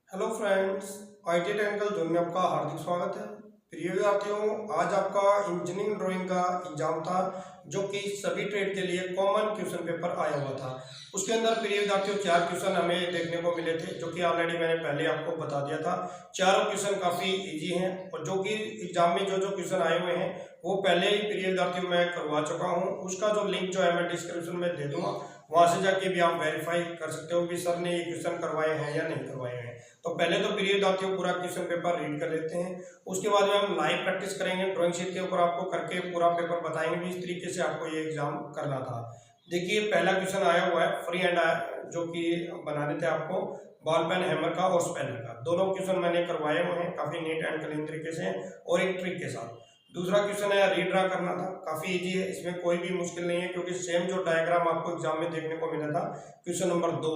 Hello friends, IT technical zone में आपका हार्दिक स्वागत है। प्रिय विद्यार्थियों, आज आपका इंजीनियरिंग ड्राइंग का एग्जाम था जो कि सभी ट्रेड के लिए कॉमन क्वेश्चन पेपर आया हुआ था। उसके अंदर प्रिय विद्यार्थियों 4 क्वेश्चन हमें देखने को मिले थे जो कि ऑलरेडी मैंने पहले आपको बता दिया था। चारों क्वेश्चन काफ़ी इजी हैं और जो कि एग्जाम में जो जो क्वेश्चन आए हुए हैं वो पहले ही प्रिय विद्यार्थियों मैं करवा चुका हूँ। उसका जो लिंक जो है मैं डिस्क्रिप्शन में दे दूंगा, वहाँ से जाके भी आप वेरीफाई कर सकते हो कि सर ने ये क्वेश्चन करवाए हैं या नहीं करवाए हैं। तो पहले तो प्रिय विद्यार्थियों पूरा क्वेश्चन पेपर रीड कर लेते हैं, उसके बाद में हम लाइव प्रैक्टिस करेंगे ड्राइंग शीट के ऊपर, आपको करके पूरा पेपर बताएंगे भी इस तरीके से आपको ये एग्जाम करना था। देखिए पहला क्वेश्चन आया हुआ है फ्री हैंड जो कि बनाने थे आपको बॉल पेन हैमर का और स्पेनर का। दोनों क्वेश्चन मैंने करवाए हुए हैं काफी नीट एंड क्लीन तरीके से और एक ट्रिक के साथ। दूसरा क्वेश्चन है रीड्रा करना था, काफी इजी है, इसमें कोई भी मुश्किल नहीं है क्योंकि सेम जो डायग्राम आपको एग्जाम में देखने को मिला था क्वेश्चन नंबर 2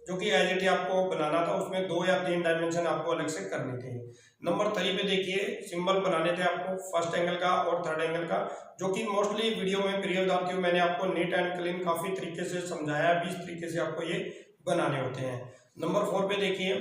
जो कि एज इट आपको बनाना था, उसमें 2 या 3 डायमेंशन आपको अलग से करनी थी। नंबर 3 पे देखिए सिंबल बनाने थे आपको फर्स्ट एंगल का और थर्ड एंगल का, जो कि मोस्टली वीडियो में प्रिय विद्यार्थियों मैंने आपको नीट एंड क्लीन काफी तरीके से समझाया है, 20 तरीके से आपको ये बनाने होते हैं। नंबर 4 पे देखिए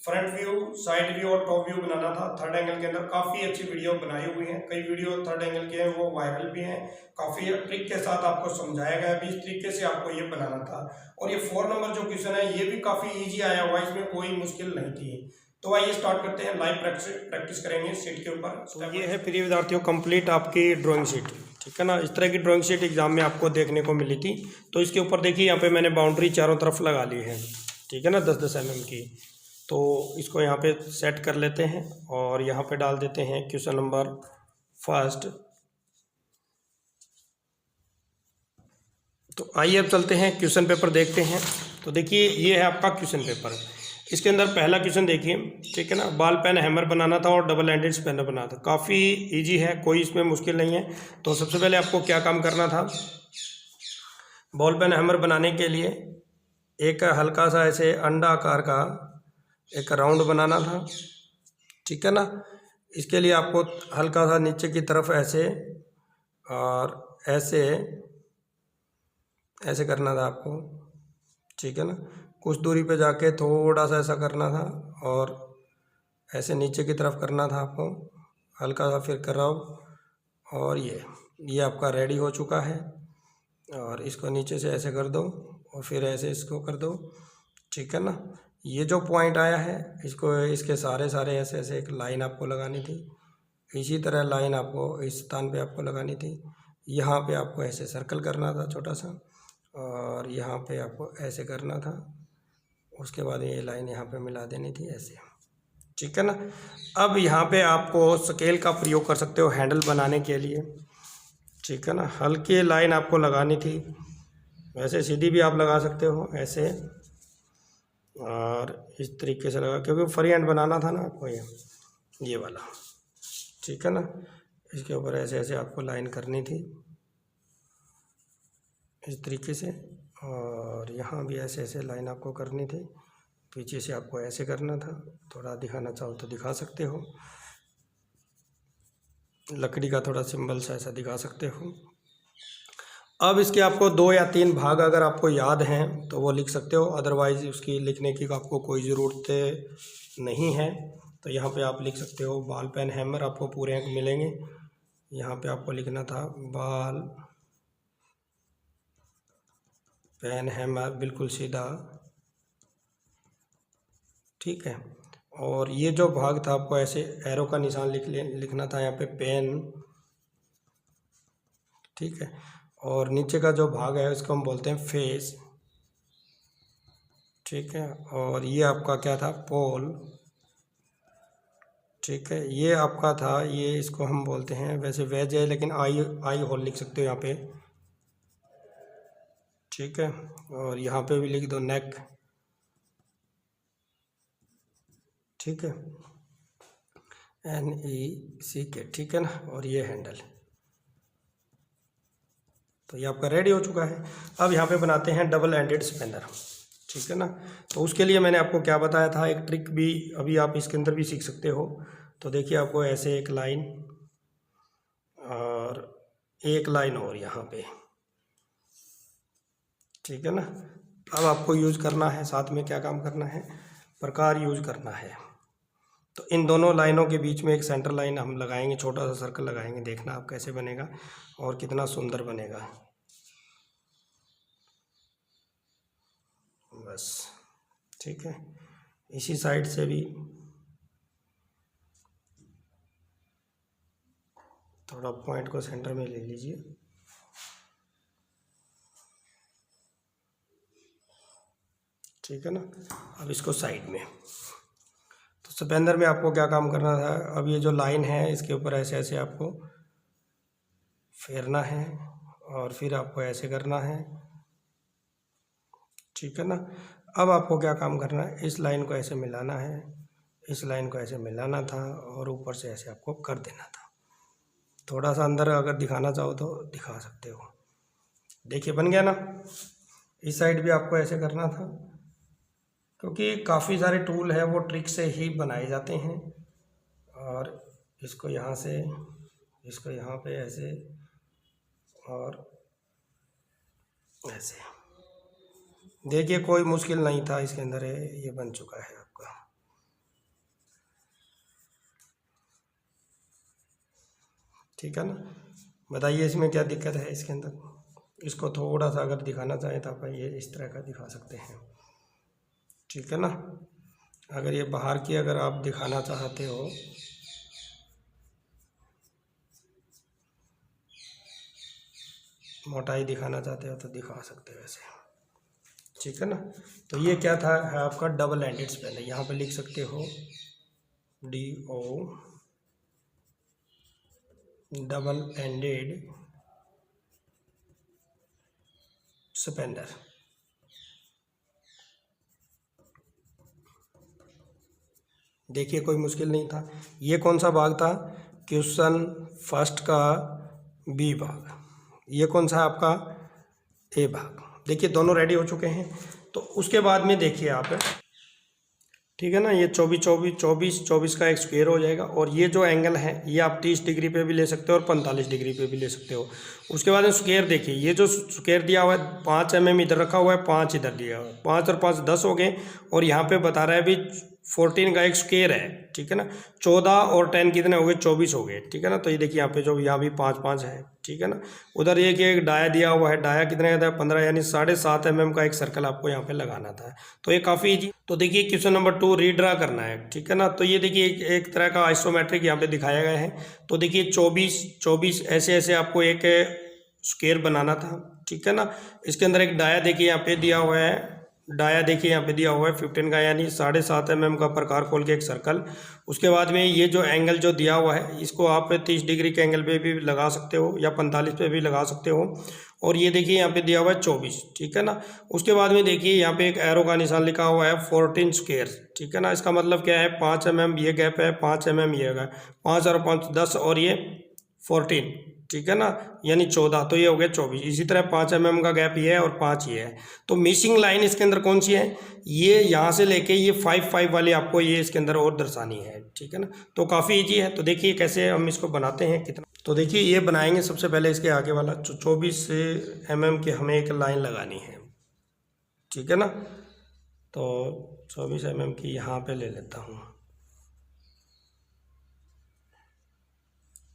फ्रंट व्यू, साइड व्यू और टॉप व्यू बनाना था थर्ड एंगल के अंदर। काफी अच्छी वीडियो बनाई हुई है, कई वीडियो थर्ड एंगल के हैं वो वायरल भी हैं, काफी ट्रिक के साथ आपको समझाया गया है, 20 तरीके से आपको ये बनाना था। और ये 4 नंबर जो क्वेश्चन है ये भी काफी इजी आया हुआ है, इसमें कोई मुश्किल नहीं थी। तो आइए स्टार्ट करते हैं, लाइव प्रैक्टिस करेंगे शीट के ऊपर। तो ये है प्रिय विद्यार्थियों कंप्लीट आपकी ड्राइंग शीट, ठीक है ना। इस तरह की ड्राइंग शीट एग्जाम में आपको देखने को मिली थी। तो इसके ऊपर देखिए यहाँ पे मैंने बाउंड्री चारों तरफ लगा ली है, ठीक है ना, 10-10 mm की। तो इसको यहाँ पे सेट कर लेते हैं और यहाँ पे डाल देते हैं क्वेश्चन नंबर फर्स्ट। तो आइए अब चलते हैं क्वेश्चन पेपर देखते हैं। तो देखिए ये है आपका क्वेश्चन पेपर। इसके अंदर पहला क्वेश्चन देखिए, ठीक है ना, बॉल पेन हैमर बनाना था और डबल एंडेड स्पेनर बनाना था। काफ़ी इजी है, कोई इसमें मुश्किल नहीं है। तो सबसे पहले आपको क्या काम करना था, बॉल पेन हैमर बनाने के लिए एक हल्का सा ऐसे अंडा आकार का एक राउंड बनाना था, ठीक है ना। इसके लिए आपको हल्का सा नीचे की तरफ ऐसे और ऐसे ऐसे करना था आपको, ठीक है ना। कुछ दूरी पे जाके थोड़ा सा ऐसा करना था और ऐसे नीचे की तरफ करना था आपको, हल्का सा फिर कर रहा हूँ। और ये आपका रेडी हो चुका है। और इसको नीचे से ऐसे कर दो और फिर ऐसे इसको कर दो, ठीक है ना। ये जो पॉइंट आया है इसको इसके सारे ऐसे ऐसे एक लाइन आपको लगानी थी। इसी तरह लाइन आपको इस स्थान पे आपको लगानी थी। यहाँ पे आपको ऐसे सर्कल करना था छोटा सा और यहाँ पे आपको ऐसे करना था। उसके बाद ये लाइन यहाँ पे मिला देनी थी ऐसे, ठीक है ना। अब यहाँ पे आपको स्केल का प्रयोग कर सकते हो हैंडल बनाने के लिए, ठीक है ना। हल्की लाइन आपको लगानी थी, वैसे सीधी भी आप लगा सकते हो ऐसे और इस तरीके से लगा, क्योंकि फ्री हैंड बनाना था ना आपको ये वाला, ठीक है ना। इसके ऊपर ऐसे ऐसे आपको लाइन करनी थी इस तरीके से और यहाँ भी ऐसे ऐसे लाइन आपको करनी थी। पीछे से आपको ऐसे करना था, थोड़ा दिखाना चाहो तो दिखा सकते हो, लकड़ी का थोड़ा सिंबल सा ऐसा दिखा सकते हो। अब इसके आपको 2 या 3 भाग अगर आपको याद हैं तो वो लिख सकते हो, अदरवाइज उसकी लिखने की आपको कोई ज़रूरत नहीं है। तो यहाँ पे आप लिख सकते हो बॉल पेन हैमर, आपको पूरे अंक मिलेंगे। यहाँ पे आपको लिखना था बॉल पेन हैमर, बिल्कुल सीधा, ठीक है। और ये जो भाग था आपको ऐसे एरो का निशान लिखना था यहाँ पे पेन, ठीक है। और नीचे का जो भाग है उसको हम बोलते हैं फेस, ठीक है। और ये आपका क्या था, पोल, ठीक है। ये आपका था, ये इसको हम बोलते हैं, वैसे वेज है लेकिन आई होल लिख सकते हो यहाँ पे, ठीक है। और यहाँ पे भी लिख दो नेक, ठीक है, NECK, ठीक है ना। और ये हैंडल। तो ये आपका रेडी हो चुका है। अब यहाँ पे बनाते हैं डबल एंडेड स्पेनर, ठीक है ना। तो उसके लिए मैंने आपको क्या बताया था, एक ट्रिक भी अभी आप इसके अंदर भी सीख सकते हो। तो देखिए आपको ऐसे एक लाइन और एक लाइन और यहाँ पे, ठीक है ना। अब आपको यूज करना है, साथ में क्या काम करना है, प्रकार यूज करना है। तो इन दोनों लाइनों के बीच में एक सेंटर लाइन हम लगाएंगे, छोटा सा सर्कल लगाएंगे, देखना आप कैसे बनेगा और कितना सुंदर बनेगा। बस ठीक है। इसी साइड से भी थोड़ा पॉइंट को सेंटर में ले लीजिए। ठीक है ना। अब इसको साइड में, तो सबसे अंदर में आपको क्या काम करना था, अब ये जो लाइन है इसके ऊपर ऐसे ऐसे आपको फेरना है और फिर आपको ऐसे करना है। ठीक है ना। अब आपको क्या काम करना है, इस लाइन को ऐसे मिलाना है, इस लाइन को ऐसे मिलाना था और ऊपर से ऐसे आपको कर देना था। थोड़ा सा अंदर अगर दिखाना चाहो तो दिखा सकते हो। देखिए बन गया ना। इस साइड भी आपको ऐसे करना था, क्योंकि काफ़ी सारे टूल है वो ट्रिक से ही बनाए जाते हैं। और इसको यहाँ से, इसको यहाँ पे ऐसे और ऐसे, देखिए कोई मुश्किल नहीं था इसके अंदर है, ये बन चुका है आपका। ठीक है ना। बताइए इसमें क्या दिक्कत है इसके अंदर। इसको थोड़ा सा अगर दिखाना चाहें तो आप ये इस तरह का दिखा सकते हैं। ठीक है ना। अगर ये बाहर की अगर आप दिखाना चाहते हो, मोटाई दिखाना चाहते हो तो दिखा सकते हो ऐसे। ठीक है ना। तो ये क्या था, है आपका डबल एंडेड स्पेनर। यहाँ पे लिख सकते हो DO डबल एंडेड स्पेनर। देखिए कोई मुश्किल नहीं था। ये कौन सा भाग था, क्वेश्चन फर्स्ट का बी भाग। ये कौन सा आपका ए भाग। देखिए दोनों रेडी हो चुके हैं। तो उसके बाद में देखिए आप, ठीक है ना, ये 24 का एक स्क्वायर हो जाएगा। और ये जो एंगल है ये आप 30 डिग्री पे भी ले सकते हो और 45 डिग्री पे भी ले सकते हो। उसके बाद में स्क्वायर देखिए, ये जो स्क्वायर दिया हुआ है 5 mm इधर रखा हुआ है, 5 इधर दिया हुआ है, 5 और 5 10 हो गए। और यहाँ पे बता रहा है अभी 14 का एक स्क्वायर है। ठीक है ना। 14 और 10 कितने हो गए, 24 हो गए। ठीक है ना। तो ये देखिए यहाँ पे जो यहाँ भी 5 5 है। ठीक है ना। उधर ये कि एक डाया दिया हुआ है, डाया कितने का था 15, यानी 7.5 mm का एक सर्कल आपको यहाँ पे लगाना था। तो ये काफ़ी ईजी। तो देखिए क्वेश्चन नंबर 2 रीड्रा करना है। ठीक है ना। तो ये देखिए एक तरह का आइसोमेट्रिक यहाँ पे दिखाया गया है। तो देखिए 24 ऐसे ऐसे आपको एक स्क्वायर बनाना था। ठीक है ना। इसके अंदर एक डाया देखिए यहाँ पे दिया हुआ है, डाया देखिए यहाँ पे दिया हुआ है 15 का, यानी 7.5 mm का प्रकार खोल के एक सर्कल। उसके बाद में ये जो एंगल जो दिया हुआ है इसको आप 30 डिग्री के एंगल पे भी लगा सकते हो या 45 पे भी लगा सकते हो। और ये देखिए यहाँ पे दिया हुआ है 24। ठीक है ना। उसके बाद में देखिए यहाँ पे एक एरो का निशान लिखा हुआ है 14 स्क्वायर। ठीक है ना। इसका मतलब क्या है, 5 mm ये गैप है, 5 mm ये है, 5 और 5 10 और ये 14। ठीक है ना, यानी 14। तो ये हो गया 24। इसी तरह 5 mm का गैप ये है और 5 ये है। तो मिसिंग लाइन इसके अंदर कौन सी है, ये यहाँ से लेके ये 5 5 वाली आपको ये इसके अंदर और दर्शानी है। ठीक है ना। तो काफ़ी ईजी है। तो देखिए कैसे हम इसको बनाते हैं कितना। तो देखिए ये बनाएंगे सबसे पहले इसके आगे वाला 24 mm की हमें एक लाइन लगानी है। ठीक है ना। तो 24 mm की यहाँ पे ले लेता हूँ।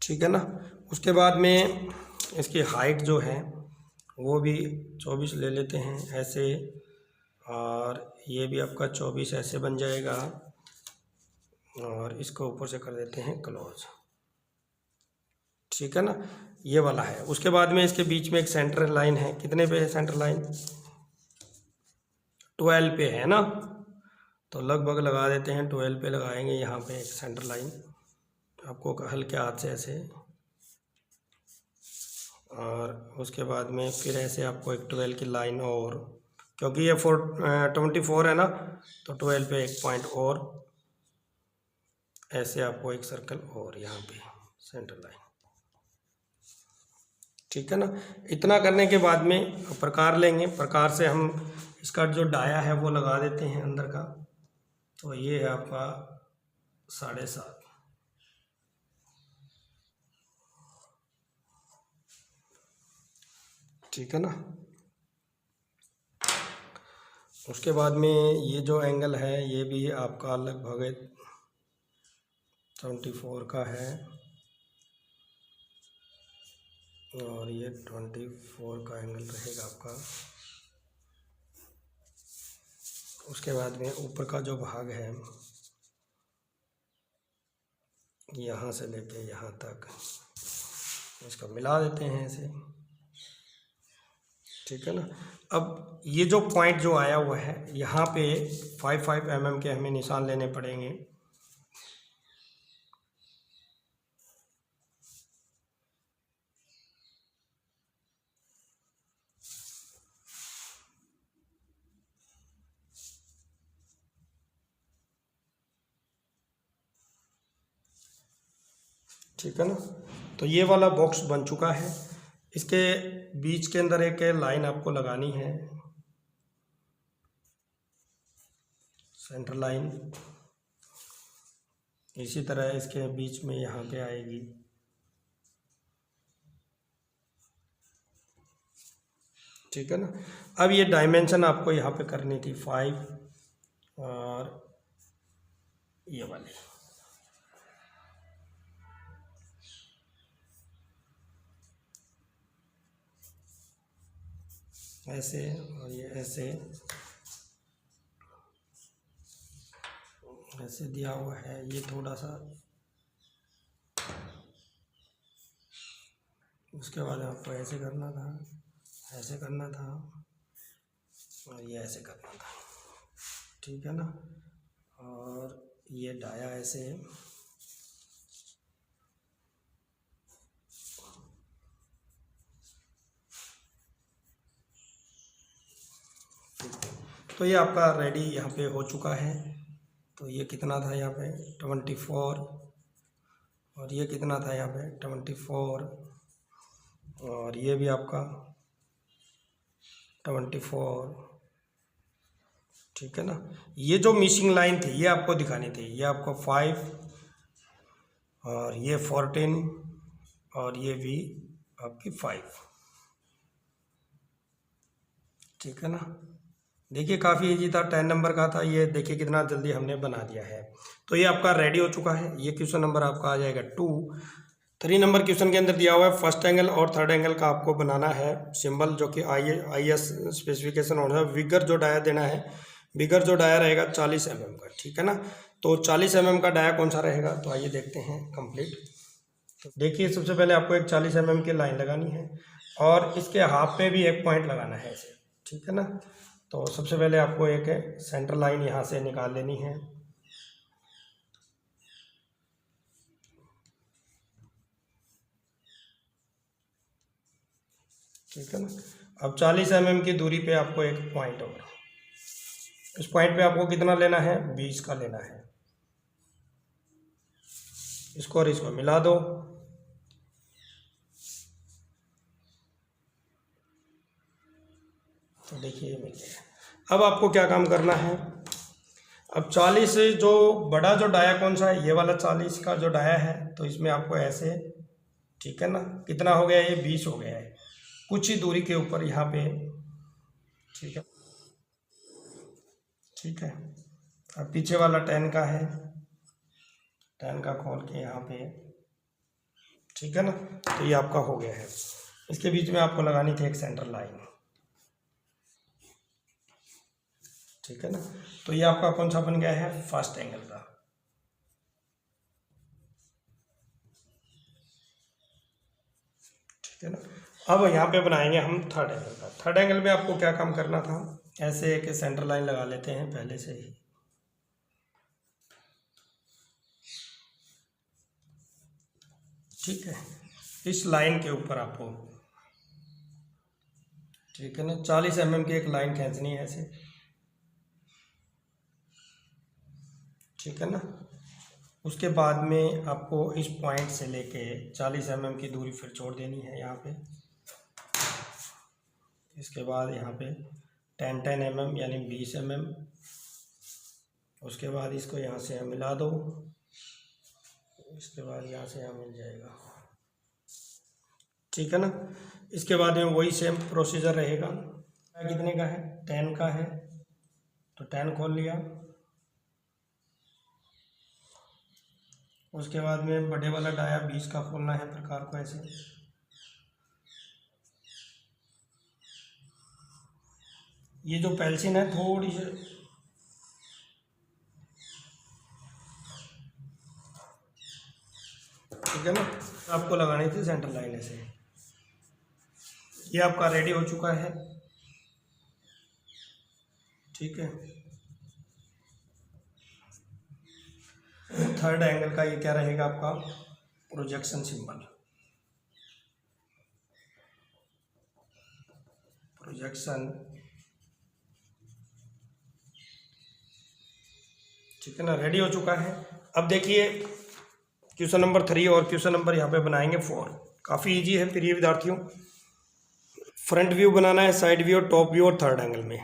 ठीक है ना। उसके बाद में इसकी हाइट जो है वो भी 24 ले लेते हैं ऐसे। और ये भी आपका 24 ऐसे बन जाएगा। और इसको ऊपर से कर देते हैं क्लोज। ठीक है ना। ये वाला है। उसके बाद में इसके बीच में एक सेंटर लाइन है। कितने पे है सेंटर लाइन, 12 पे है ना। तो लगभग लगा देते हैं 12 पे लगाएंगे यहाँ पे एक सेंटर लाइन। आपको हल्के हाथ से ऐसे, और उसके बाद में फिर ऐसे आपको एक 12 की लाइन, और क्योंकि ये 24 है ना, तो 12 पे एक पॉइंट और ऐसे आपको एक सर्कल और यहाँ पे सेंटर लाइन। ठीक है ना। इतना करने के बाद में प्रकार लेंगे। प्रकार से हम इसका जो डाया है वो लगा देते हैं अंदर का। तो ये है आपका 7.5। ठीक है ना। उसके बाद में ये जो एंगल है ये भी आपका लगभग 24 का है और ये 24 का एंगल रहेगा आपका। उसके बाद में ऊपर का जो भाग है यहाँ से लेके यहाँ तक इसको मिला देते हैं ऐसे, ठीक है ना। अब ये जो पॉइंट जो आया हुआ है यहाँ पे 5 mm के हमें निशान लेने पड़ेंगे। ठीक है ना। तो ये वाला बॉक्स बन चुका है। इसके बीच के अंदर एक लाइन आपको लगानी है, सेंटर लाइन। इसी तरह इसके बीच में यहाँ पे आएगी। ठीक है ना। अब ये डायमेंशन आपको यहाँ पे करनी थी 5 और ये वाली, ऐसे और ये ऐसे ऐसे दिया हुआ है। ये थोड़ा सा, उसके बाद आपको ऐसे करना था, ऐसे करना था और ये ऐसे करना था, ठीक है ना। और ये डाया ऐसे, तो ये आपका रेडी यहाँ पे हो चुका है। तो ये कितना था यहाँ पे 24 और ये कितना था यहाँ पे 24 और ये भी आपका 24, ठीक है ना। ये जो मिसिंग लाइन थी ये आपको दिखानी थी। ये आपको 5 और ये 14 और ये भी आपकी 5, ठीक है ना। देखिए काफ़ी इजी था, 10 नंबर का था। ये देखिए कितना जल्दी हमने बना दिया है। तो ये आपका रेडी हो चुका है। ये क्वेश्चन नंबर आपका आ जाएगा 2। 3 नंबर क्वेश्चन के अंदर दिया हुआ है फर्स्ट एंगल और थर्ड एंगल का आपको बनाना है सिंबल, जो कि IS स्पेसिफिकेशन होना है। विगर जो डाया देना है, विगर जो डाया रहेगा 40 mm का, ठीक है ना। तो 40 mm का डाया कौन सा रहेगा, तो आइए देखते हैं कंप्लीट। तो देखिए सबसे पहले आपको एक 40 mm की लाइन लगानी है और इसके हाफ पे भी एक पॉइंट लगाना है ऐसे, ठीक है ना। तो सबसे पहले आपको एक सेंटर लाइन यहाँ से निकाल लेनी है। ठीक है ना। अब 40 mm की दूरी पे आपको एक पॉइंट होगा। इस पॉइंट पे आपको कितना लेना है, 20 का लेना है। इसको और इसको मिला दो। तो देखिए मिल गया। अब आपको क्या काम करना है, अब 40 से जो बड़ा जो डाया कौन सा है, ये वाला 40 का जो डाया है, तो इसमें आपको ऐसे, ठीक है ना। कितना हो गया, ये 20 हो गया है, कुछ ही दूरी के ऊपर यहाँ पे, ठीक है, ठीक है। अब पीछे वाला 10 का है, 10 का खोल के यहाँ पे, ठीक है ना। तो ये आपका हो गया है। इसके बीच में आपको लगानी थी एक सेंटर लाइन, ठीक है ना। तो ये आपका कौन सा बन गया है, फर्स्ट एंगल का। ठीक है ना। अब यहाँ पे बनाएंगे हम थर्ड एंगल का। थर्ड एंगल में आपको क्या काम करना था, ऐसे एक सेंटर लाइन लगा लेते हैं पहले से ही, ठीक है। इस लाइन के ऊपर आपको, ठीक है ना, 40 mm की एक लाइन खींचनी है ऐसे, ठीक है ना। उसके बाद में आपको इस पॉइंट से लेके 40 mm की दूरी फिर छोड़ देनी है यहाँ पे। इसके बाद यहाँ पे 10 mm यानी 20 mm। उसके बाद इसको यहाँ से मिला दो। इसके बाद यहाँ से यहाँ मिल जाएगा, ठीक है ना। इसके बाद में वही सेम प्रोसीजर रहेगा। कितने का है, 10 का है, तो 10 खोल लिया। उसके बाद में बड़े वाला डाया 20 का खोलना है प्रकार को ऐसे। ये जो पेंसिल है थोड़ी सी ठीक है ना, आपको लगानी थी सेंटर लाइन ऐसे। ये आपका रेडी हो चुका है, ठीक है। थर्ड एंगल का ये क्या रहेगा आपका प्रोजेक्शन सिंबल, प्रोजेक्शन, ठीक है ना, रेडी हो चुका है। अब देखिए क्वेश्चन नंबर 3 और क्वेश्चन नंबर यहाँ पे बनाएंगे 4। काफ़ी इजी है प्रिय विद्यार्थियों। फ्रंट व्यू बनाना है, साइड व्यू, टॉप व्यू और थर्ड एंगल में,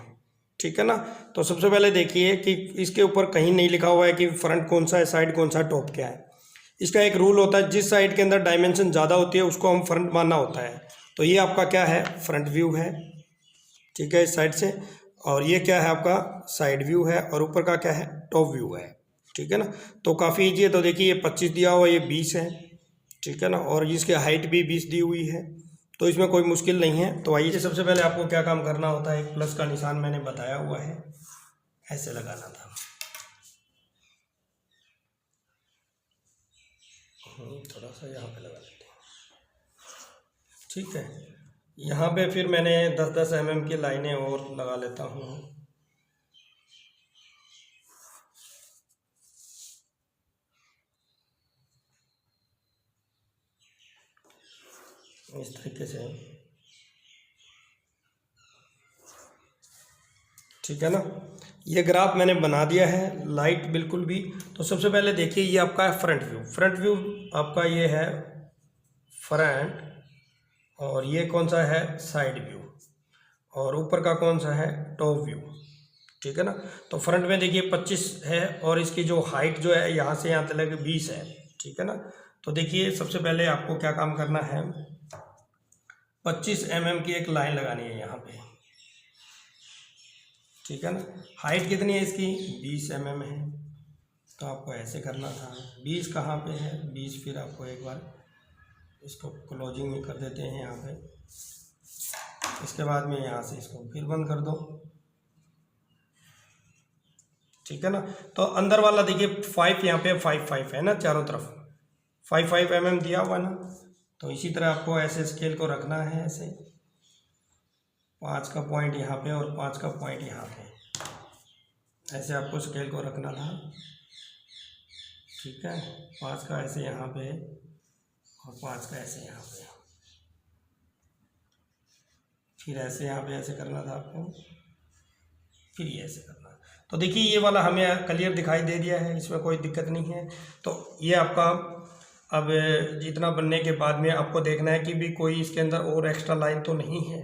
ठीक है ना। तो सबसे पहले देखिए कि इसके ऊपर कहीं नहीं लिखा हुआ है कि फ्रंट कौन सा है, साइड कौन सा है, टॉप क्या है। इसका एक रूल होता है, जिस साइड के अंदर डायमेंशन ज़्यादा होती है उसको हम फ्रंट मानना होता है। तो ये आपका क्या है, फ्रंट व्यू है, ठीक है, इस साइड से। और ये क्या है आपका साइड व्यू है, और ऊपर का क्या है टॉप व्यू है, ठीक है ना। तो काफ़ी ईजी है। तो देखिए ये 25 दिया हुआ, ये 20 है, ठीक है ना, और इसकी हाइट भी 20 दी हुई है, तो इसमें कोई मुश्किल नहीं है। तो आइए सबसे पहले आपको क्या काम करना होता है, एक प्लस का निशान मैंने बताया हुआ है, ऐसे लगाना था। थोड़ा सा यहाँ पे लगा लेते हैं, ठीक है। यहाँ पे फिर मैंने 10-10 mm की लाइनें और लगा लेता हूँ। इस तरीके से, ठीक है ना। ये ग्राफ मैंने बना दिया है लाइट बिल्कुल भी। तो सबसे पहले देखिए ये आपका है फ्रंट व्यू। फ्रंट व्यू आपका ये है फ्रंट, और ये कौन सा है साइड व्यू, और ऊपर का कौन सा है टॉप व्यू, ठीक है ना। तो फ्रंट में देखिए 25 है, और इसकी जो हाइट जो है यहाँ से यहाँ तक 20 है, ठीक है ना। तो देखिए सबसे पहले आपको क्या काम करना है, 25 mm की एक लाइन लगानी है यहाँ पे, ठीक है ना। हाइट कितनी है इसकी 20 mm है, तो आपको ऐसे करना था। 20 कहाँ पे है 20, फिर आपको एक बार इसको क्लोजिंग में कर देते हैं यहाँ पे। इसके बाद में यहाँ से इसको फिर बंद कर दो, ठीक है ना। तो अंदर वाला देखिए 5 यहाँ पे 5 है ना, चारों तरफ 5 mm दिया हुआ ना। तो इसी तरह आपको ऐसे स्केल को रखना है, ऐसे 5 का पॉइंट यहाँ पे और 5 का पॉइंट यहाँ पे, ऐसे आपको स्केल को रखना था, ठीक है। 5 का ऐसे यहाँ पे और 5 का ऐसे यहाँ पे, फिर ऐसे यहाँ पे ऐसे करना था आपको, फिर ये ऐसे करना। तो देखिए ये वाला हमें क्लियर दिखाई दे दिया है, इसमें कोई दिक्कत नहीं है। तो ये आपका अब जितना बनने के बाद में आपको देखना है कि भी कोई इसके अंदर और एक्स्ट्रा लाइन तो नहीं है,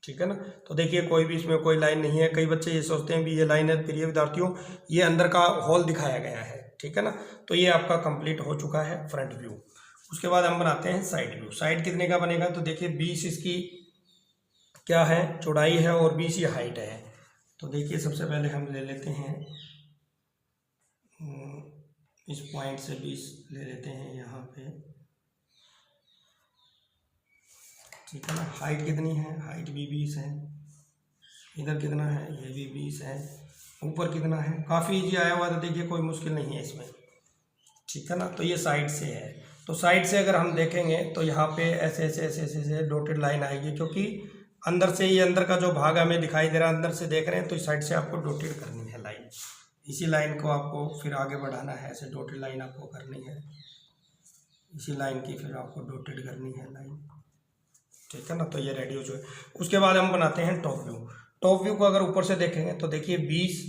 ठीक है ना। तो देखिए कोई भी इसमें कोई लाइन नहीं है। कई बच्चे ये सोचते हैं भी ये लाइन है, प्रिय विद्यार्थियों ये अंदर का हॉल दिखाया गया है, ठीक है ना। तो ये आपका कंप्लीट हो चुका है फ्रंट व्यू। उसके बाद हम बनाते हैं साइड व्यू। साइड कितने का बनेगा, तो देखिए 20 इसकी क्या है चौड़ाई है, और 20 ये हाइट है। तो देखिए सबसे पहले हम ले लेते हैं इस पॉइंट से 20 ले लेते हैं यहाँ पे, ठीक है ना। हाइट कितनी है, हाइट भी 20 है। इधर कितना है, ये भी 20 है। ऊपर कितना है, काफ़ी इजी आया हुआ, तो देखिए कोई मुश्किल नहीं है इसमें, ठीक है ना। तो ये साइड से है। तो साइड से अगर हम देखेंगे तो यहाँ पे ऐसे ऐसे ऐसे ऐसे ऐसे डॉटेड लाइन आएगी, क्योंकि अंदर से ये अंदर का जो भाग हमें दिखाई दे रहा है, अंदर से देख रहे हैं, तो इस साइड से आपको डॉटेड करनी है लाइन। इसी लाइन को आपको फिर आगे बढ़ाना है, ऐसे डॉटेड लाइन आपको करनी है, इसी लाइन की फिर आपको डॉटेड करनी है लाइन, ठीक है ना। तो ये रेडी हो चुका है। उसके बाद हम बनाते हैं टॉप व्यू। टॉप व्यू को अगर ऊपर से देखेंगे तो देखिए 20,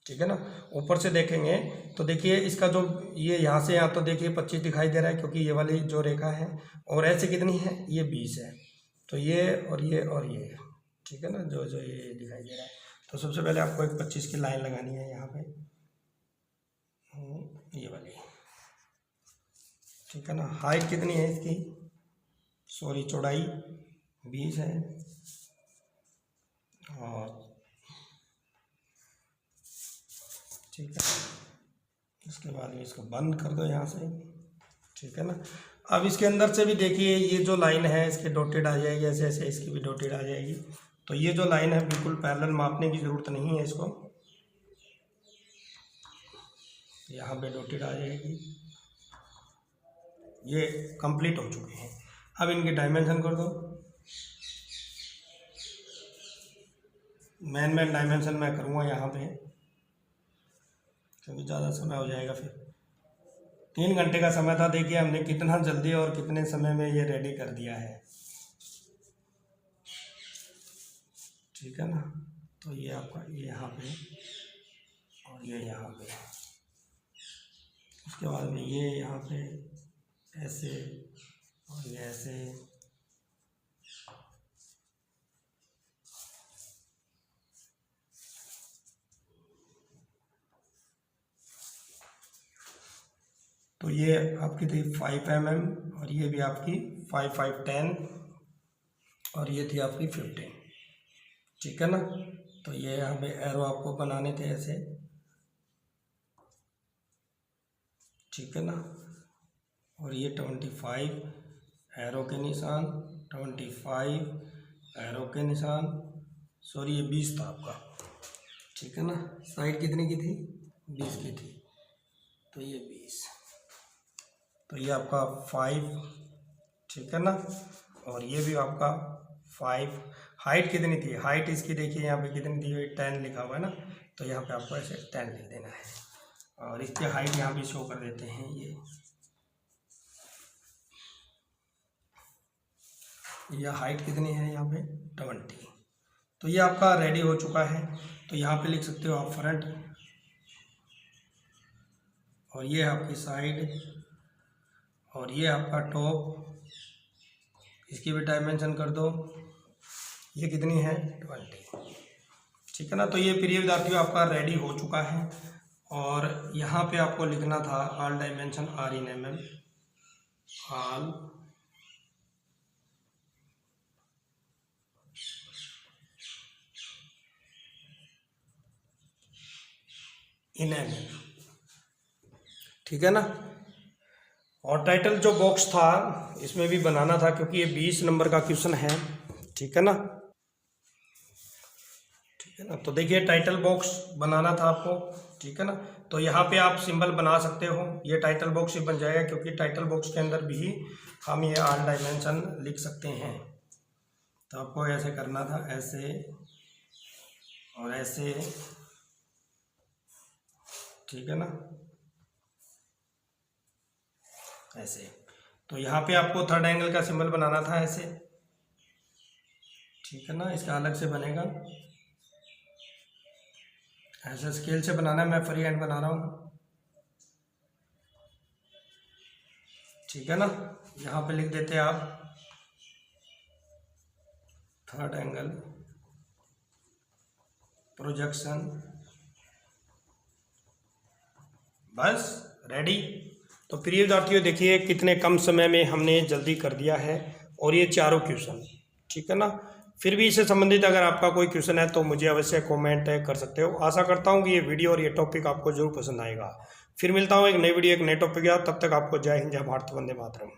ठीक है ना। ऊपर से देखेंगे तो देखिए इसका जो ये यहाँ से यहाँ तो देखिए 25 दिखाई दे रहा है, क्योंकि ये वाली जो रेखा है, और ऐसे कितनी है ये 20 है। तो ये और ये, ठीक है ना, जो जो ये दिखाई दे रहा है। तो सबसे पहले आपको एक 25 की लाइन लगानी है यहाँ पे, ये वाली, ठीक है ना। हाइट कितनी है इसकी, सॉरी चौड़ाई 20 है, और ठीक है। इसके बाद में इसको बंद कर दो यहाँ से, ठीक है ना। अब इसके अंदर से भी देखिए ये जो लाइन है इसके डॉटेड आ जाएगी, ऐसे ऐसे इसकी भी डॉटेड आ जाएगी। तो ये जो लाइन है बिल्कुल पैरेलल, मापने की ज़रूरत नहीं है इसको, यहाँ पे डॉटेड आ जाएगी। ये कंप्लीट हो चुके हैं। अब इनके डायमेंशन कर दो। मेन डायमेंशन मैं करूँगा यहाँ पे, क्योंकि ज़्यादा समय हो जाएगा फिर। 3 घंटे का समय था। देखिए हमने कितना जल्दी और कितने समय में ये रेडी कर दिया है, ठीक है ना। तो ये आपका ये यहाँ पे और ये यहाँ पे, उसके बाद में ये यहाँ पे ऐसे और ये ऐसे, तो ये आपकी थी 5 mm और ये भी आपकी 5, 5, 10 और ये थी आपकी 15, ठीक है ना। तो ये यहाँ पे एरो आपको बनाने थे ऐसे, ठीक है ना। और ये 25 एरो के निशान, 25 एरो के निशान, सॉरी ये 20 था आपका, ठीक है ना। साइड कितने की थी? 20 की थी, तो ये 20, तो ये आपका 5, ठीक है ना। और ये भी आपका 5। हाइट कितनी थी? हाइट इसकी देखिए यहाँ पे कितनी दी हुई, 10 लिखा हुआ है ना, तो यहाँ पे आपको ऐसे 10 लिख देना है। और इसकी हाइट यहाँ पे शो कर देते हैं, ये हाइट कितनी है यहाँ पे 20। तो ये आपका रेडी हो चुका है। तो यहाँ पे लिख सकते हो आप फ्रंट, और ये आपकी साइड, और ये आपका टॉप। इसकी भी डायमेंशन कर दो, ये कितनी है 20, ठीक है ना। तो ये प्रिय विद्यार्थियों आपका रेडी हो चुका है। और यहाँ पे आपको लिखना था all dimension are in mm, all in mm, ठीक है ना। और टाइटल जो बॉक्स था इसमें भी बनाना था, क्योंकि ये 20 नंबर का क्वेश्चन है, ठीक है ना, ठीक है ना। तो देखिए टाइटल बॉक्स बनाना था आपको, ठीक है ना। तो यहाँ पे आप सिंबल बना सकते हो, ये टाइटल बॉक्स ही बन जाएगा, क्योंकि टाइटल बॉक्स के अंदर भी हम ये ऑल डायमेंशन लिख सकते हैं। तो आपको ऐसे करना था, ऐसे और ऐसे, ठीक है ना, ऐसे। तो यहाँ पे आपको थर्ड एंगल का सिंबल बनाना था ऐसे, ठीक है ना। इसका अलग से बनेगा, ऐसे स्केल से बनाना है, मैं फ्री हैंड बना रहा हूँ, ठीक है ना। यहाँ पे लिख देते हैं आप थर्ड एंगल प्रोजेक्शन, बस रेडी। तो प्रिय विद्यार्थियों देखिए कितने कम समय में हमने जल्दी कर दिया है, और ये चारों क्वेश्चन, ठीक है ना। फिर भी इससे संबंधित अगर आपका कोई क्वेश्चन है तो मुझे अवश्य कमेंट कर सकते हो। आशा करता हूँ कि ये वीडियो और ये टॉपिक आपको जरूर पसंद आएगा। फिर मिलता हूँ एक नई वीडियो एक नए टॉपिक के साथ, तब तक आपको जय हिंद, जय भारत, वंदे मातरम।